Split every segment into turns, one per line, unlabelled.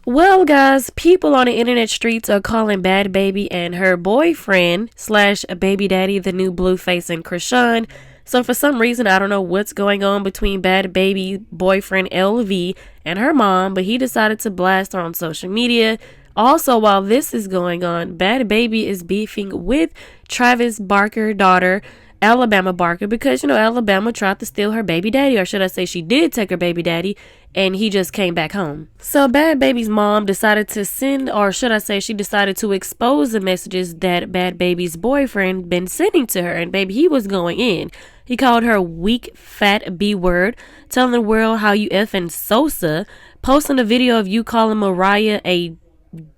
Well, guys, people on the internet streets are calling Bad Baby and her boyfriend slash baby daddy the new Blueface and Krishan. So for some reason, I don't know what's going on between Bad Baby boyfriend LV and her mom, but he decided to blast her on social media. Also, while this is going on, Bad Baby is beefing with Travis Barker daughter, Alabama Barker, because Alabama tried to steal her baby daddy, or should I say she did take her baby daddy, and he just came back home. So Bad Baby's mom decided to send, or should I say she decided to expose the messages that Bad Baby's boyfriend been sending to her, and baby, he was going in. He called her weak, fat B word, telling the world how you effing Sosa, posting a video of you calling Mariah a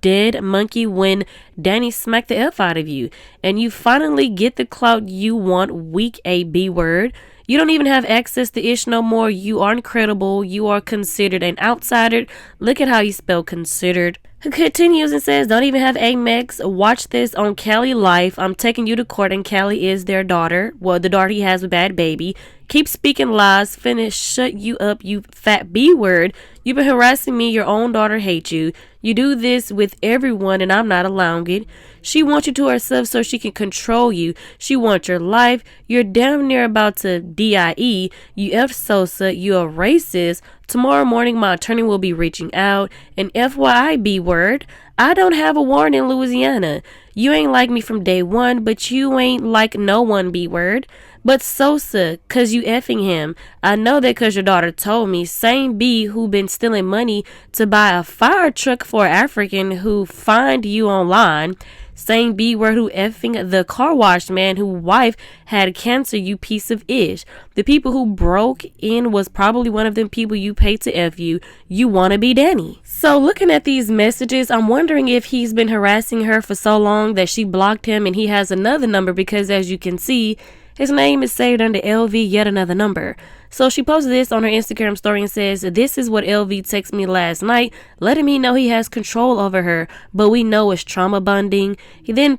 dead monkey when Danny smacked the F out of you, and you finally get the clout you want, weak a B word. You don't even have access to Ish no more. You aren't credible. You are considered an outsider. Look at how you spell considered. He continues and says, don't even have Amex. Watch this on Cali Life. I'm taking you to court, and Cali is their daughter. Well, the daughter he has with Bad Baby. Keep speaking lies. Finish. Shut you up, you fat B word. You've been harassing me. Your own daughter hates you. You do this with everyone, and I'm not allowing it. She wants you to herself so she can control you. She wants your life. You're damn near about to DIE. You F Sosa. You a racist. Tomorrow morning, my attorney will be reaching out. And FYI, B word, I don't have a warrant in Louisiana. You ain't like me from day one, but you ain't like no one, B word. But Sosa, cause you effing him. I know that cause your daughter told me. Same B who been stealing money to buy a fire truck for African who find you online. Same B word who effing the car wash man whose wife had cancer, you piece of ish. The people who broke in was probably one of them people you paid to F you. You wanna be Danny. So looking at these messages, I'm wondering if he's been harassing her for so long that she blocked him and he has another number, because as you can see, his name is saved under LV, yet another number. So she posted this on her Instagram story and says, this is what LV texted me last night, letting me know he has control over her, but we know it's trauma bonding. He then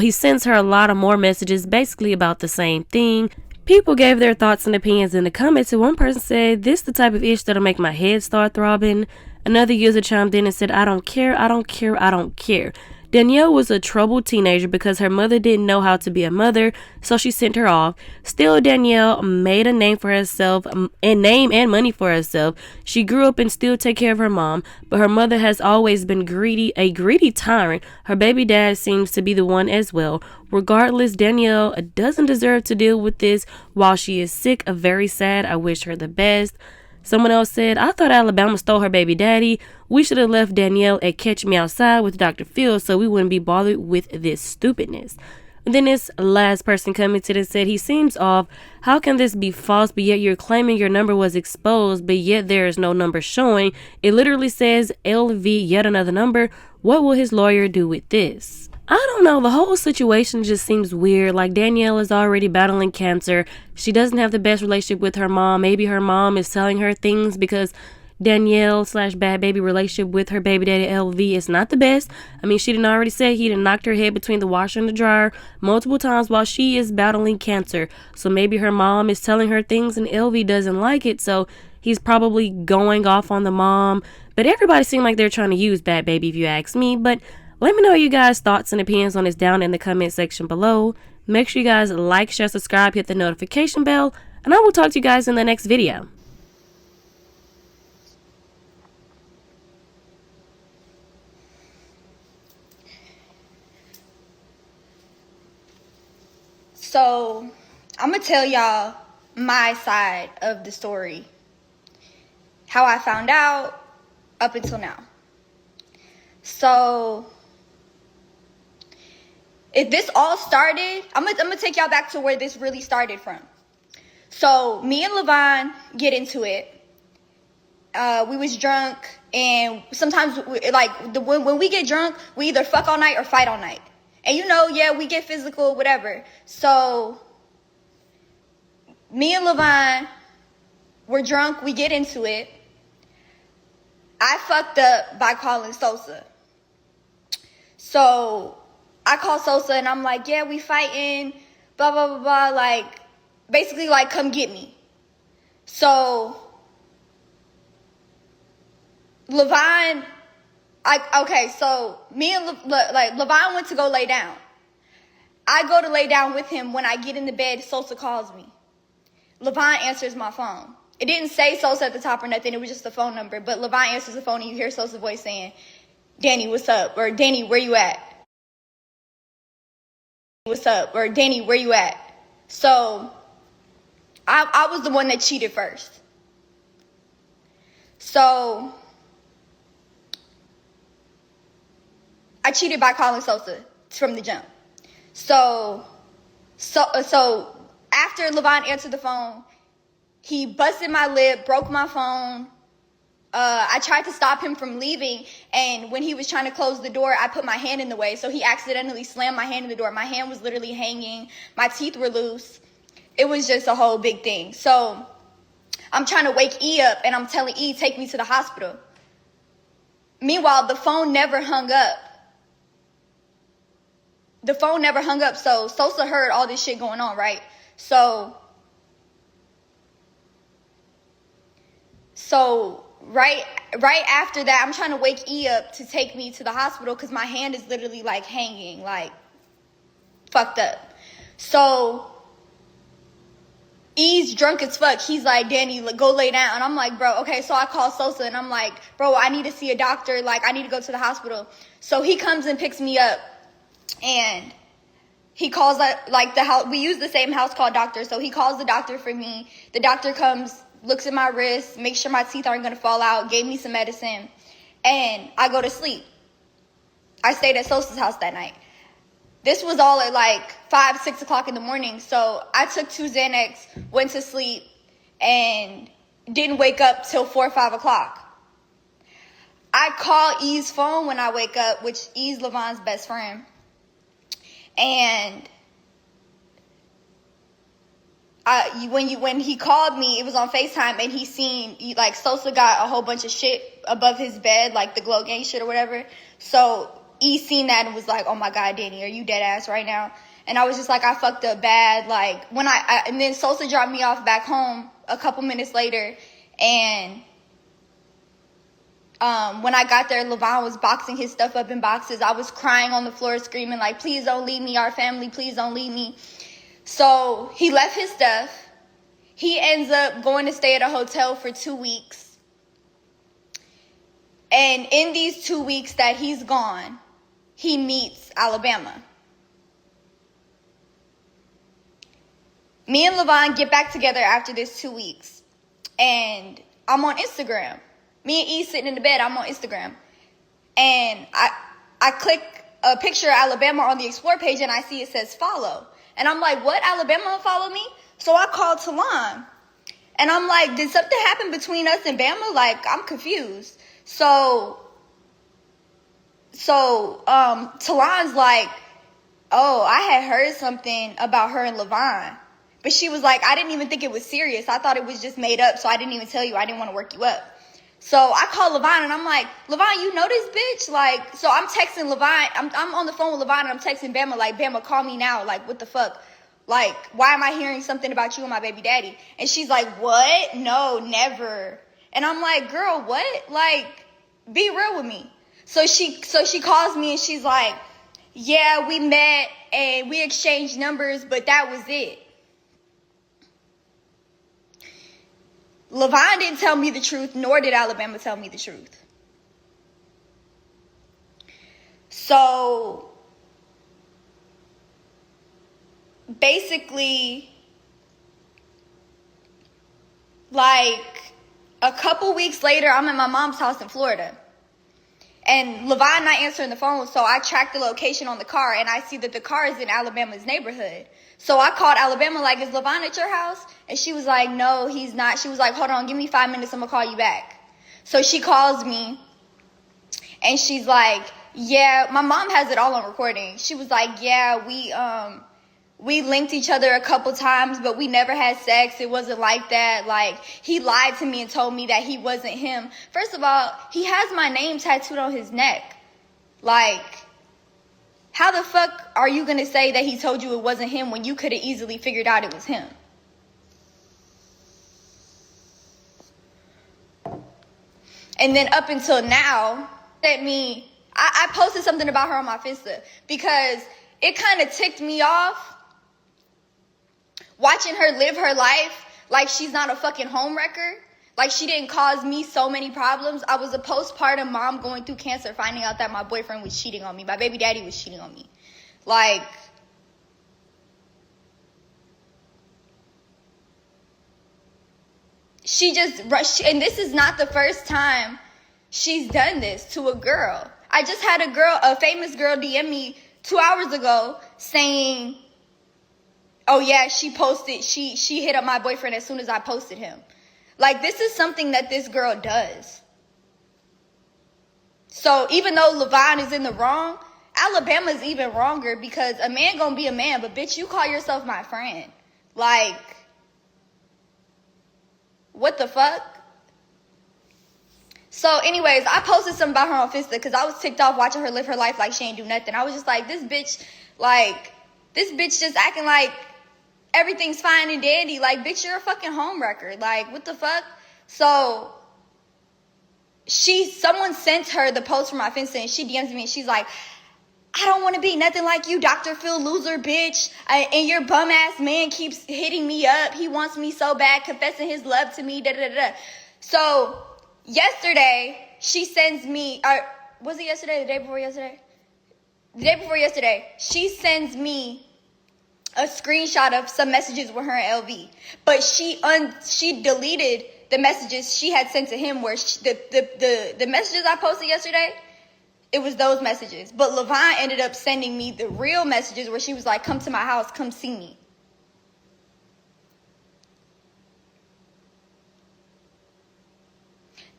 he sends her a lot of more messages basically about the same thing. People gave their thoughts and opinions in the comments, and one person said, this the type of ish that'll make my head start throbbing. Another user chimed in and said, I don't care, I don't care, I don't care. Danielle was a troubled teenager because her mother didn't know how to be a mother, so she sent her off. Still, Danielle made a name for herself, and name and money for herself. She grew up and still take care of her mom, but her mother has always been a greedy tyrant. Her baby dad seems to be the one as well. Regardless, Danielle doesn't deserve to deal with this while she is sick. Very sad. I wish her the best. Someone else said, I thought Alabama stole her baby daddy. We should have left Danielle at Catch Me Outside with Dr. Phil so we wouldn't be bothered with this stupidness. And then this last person commented and said, he seems off. How can this be false, but yet you're claiming your number was exposed, but yet there is no number showing? It literally says LV, yet another number. What will his lawyer do with this? I don't know. The whole situation just seems weird. Like, Danielle is already battling cancer. She doesn't have the best relationship with her mom. Maybe her mom is telling her things because Danielle slash Bad Baby relationship with her baby daddy LV is not the best. I mean, she didn't already say he done knocked her head between the washer and the dryer multiple times while she is battling cancer. So maybe her mom is telling her things and LV doesn't like it. So he's probably going off on the mom. But everybody seemed like they're trying to use Bad Baby, if you ask me. But let me know you guys' thoughts and opinions on this down in the comment section below. Make sure you guys like, share, subscribe, hit the notification bell, and I will talk to you guys in the next video.
So, I'm going to tell y'all my side of the story. How I found out up until now. So, if this all started, I'm gonna take y'all back to where this really started from. So me and Levon get into it. We was drunk, and sometimes when we get drunk, we either fuck all night or fight all night. And we get physical, whatever. So me and Levon were drunk. We get into it. I fucked up by calling Sosa. So I call Sosa and I'm like, yeah, we fighting, blah, blah, blah, blah. Like, basically, like, come get me. So Levon Okay, so me and Levine went to go lay down. I go to lay down with him. When I get in the bed, Sosa calls me. Levine answers my phone. It didn't say Sosa at the top or nothing. It was just the phone number. But Levine answers the phone and you hear Sosa's voice saying, Danny, what's up? Or Danny, where you at? What's up? Or Danny, where you at? So I was the one that cheated first. So I cheated by calling Sosa from the jump. So after Levine answered the phone, he busted my lip, broke my phone. I tried to stop him from leaving, and when he was trying to close the door, I put my hand in the way, so he accidentally slammed my hand in the door. My hand was literally hanging. My teeth were loose. It was just a whole big thing. So I'm trying to wake E up, and I'm telling E, take me to the hospital. Meanwhile, the phone never hung up. The phone never hung up, so Sosa heard all this shit going on, right? So right after that, I'm trying to wake E up to take me to the hospital because my hand is literally like hanging, like fucked up. So E's drunk as fuck. He's like, Danny, go lay down. And I'm like, bro, okay. So I call Sosa and I'm like, bro, I need to see a doctor. Like, I need to go to the hospital. So he comes and picks me up and he calls like the house. We use the same house call doctor. So he calls the doctor for me. The doctor comes, looks at my wrist, makes sure my teeth aren't going to fall out, gave me some medicine, and I go to sleep. I stayed at Sosa's house that night. This was all at like 5, 6 o'clock in the morning. So I took 2 Xanax, went to sleep, and didn't wake up till 4 or 5 o'clock. I call E's phone when I wake up, which E's Levine's best friend. And when he called me, it was on FaceTime, and he seen, like, Sosa got a whole bunch of shit above his bed, like the Glow Gang shit or whatever. So E seen that and was like, oh my God, Danny, are you dead ass right now? And I was just like, I fucked up bad. Like, when and then Sosa dropped me off back home a couple minutes later. And when I got there, Levine was boxing his stuff up in boxes. I was crying on the floor, screaming like, please don't leave me, our family, please don't leave me. So he left his stuff. He ends up going to stay at a hotel for 2 weeks. And in these 2 weeks that he's gone, he meets Alabama. Me and Levine get back together after this 2 weeks. And I'm on Instagram. Me and E sitting in the bed, I'm on Instagram. And I click a picture of Alabama on the Explore page, and I see it says follow. And I'm like, what? Alabama follow me? So I called Talon. And I'm like, did something happen between us and Bama? Like, I'm confused. So Talon's like, oh, I had heard something about her and Levine. But she was like, I didn't even think it was serious. I thought it was just made up, so I didn't even tell you. I didn't want to work you up. So I call Levine, and I'm like, Levine, you know this bitch? Like, so I'm texting Levine. I'm on the phone with Levine, and I'm texting Bama, like, Bama, call me now. Like, what the fuck? Like, why am I hearing something about you and my baby daddy? And she's like, what? No, never. And I'm like, girl, what? Like, be real with me. So she calls me, and she's like, yeah, we met, and we exchanged numbers, but that was it. Levine didn't tell me the truth, nor did Alabama tell me the truth. So basically, like a couple weeks later, I'm at my mom's house in Florida. And Levine not answering the phone, so I tracked the location on the car, and I see that the car is in Alabama's neighborhood. So I called Alabama, like, is Levine at your house? And she was like, no, he's not. She was like, hold on, give me 5 minutes, I'm going to call you back. So she calls me, and she's like, yeah, my mom has it all on recording. She was like, yeah, we linked each other a couple times, but we never had sex. It wasn't like that. Like, he lied to me and told me that he wasn't him. First of all, he has my name tattooed on his neck. Like, how the fuck are you going to say that he told you it wasn't him when you could have easily figured out it was him? And then up until now, at me. I posted something about her on my Finsta because it kind of ticked me off watching her live her life like she's not a fucking homewrecker. Like she didn't cause me so many problems. I was a postpartum mom going through cancer, finding out that my boyfriend was cheating on me. My baby daddy was cheating on me. Like, she just rushed, and this is not the first time she's done this to a girl. I just had a famous girl DM me 2 hours ago saying, oh yeah, she hit up my boyfriend as soon as I posted him. Like, this is something that this girl does. So even though Levine is in the wrong, Alabama's even wronger because a man gonna be a man, but bitch, you call yourself my friend. Like, what the fuck? So anyways, I posted something about her on Finsta because I was ticked off watching her live her life like she ain't do nothing. I was just like, this bitch just acting like everything's fine and dandy. Like, bitch, you're a fucking homewrecker. Like, what the fuck? So someone sent her the post from my Finsta and she DMs me and she's like, I don't want to be nothing like you, Dr. Phil loser, bitch. And your bum ass man keeps hitting me up. He wants me so bad, confessing his love to me, da da da. So yesterday, she sends me, was it yesterday, the day before yesterday? The day before yesterday, she sends me a screenshot of some messages with her and LV. But she deleted the messages she had sent to him where the messages I posted yesterday, it was those messages. But Levine ended up sending me the real messages where she was like, come to my house, come see me.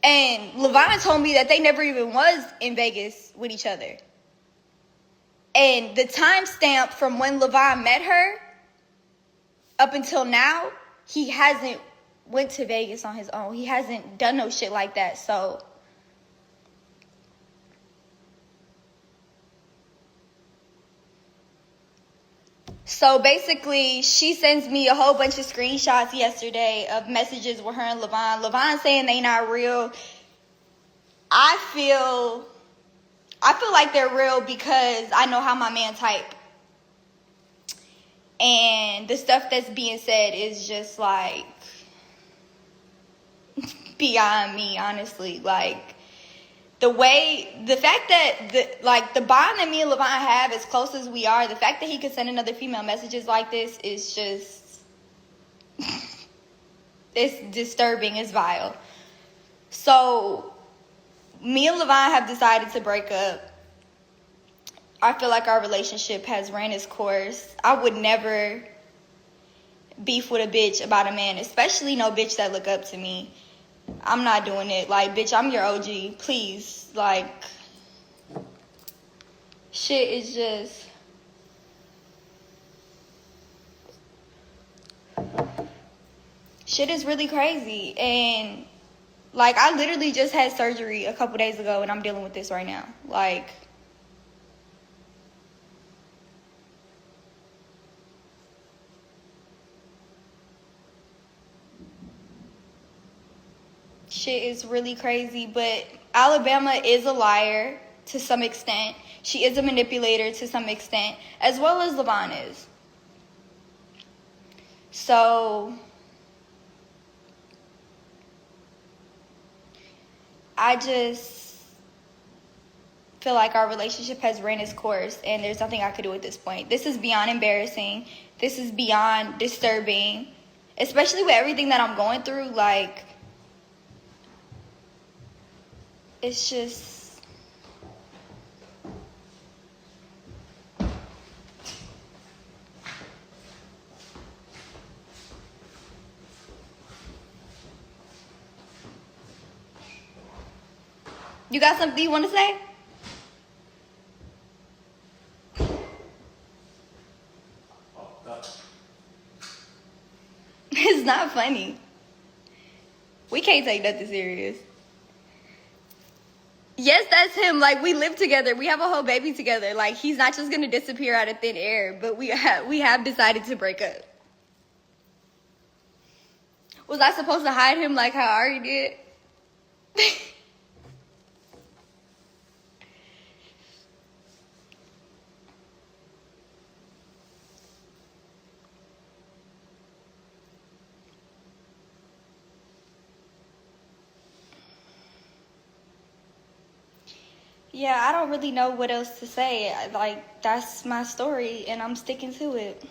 And Levine told me that they never even was in Vegas with each other. And the timestamp from when Levine met her up until now, he hasn't went to Vegas on his own. He hasn't done no shit like that. So basically, she sends me a whole bunch of screenshots yesterday of messages with her and Levine. Levine saying they not real. I feel like they're real because I know how my man type. And the stuff that's being said is just like beyond me, honestly. Like, the fact that the bond that me and Levine have, as close as we are, the fact that he could send another female messages like this is just, it's disturbing, it's vile. So, me and Levine have decided to break up. I feel like our relationship has ran its course. I would never beef with a bitch about a man, especially no bitch that look up to me. I'm not doing it. Like, bitch, I'm your OG. Please. Like, shit is just... shit is really crazy. And, like, I literally just had surgery a couple days ago and I'm dealing with this right now. Like... shit is really crazy, but Alabama is a liar to some extent. She is a manipulator to some extent, as well as Levine is. So, I just feel like our relationship has ran its course and there's nothing I could do at this point. This is beyond embarrassing. This is beyond disturbing, especially with everything that I'm going through. Like, it's just... You got something you want to say? It's not funny. We can't take nothing serious. Yes, that's him. Like, we live together. We have a whole baby together. Like, he's not just gonna disappear out of thin air. But we have decided to break up. Was I supposed to hide him like how Ari did? Yeah, I don't really know what else to say. Like, that's my story, and I'm sticking to it.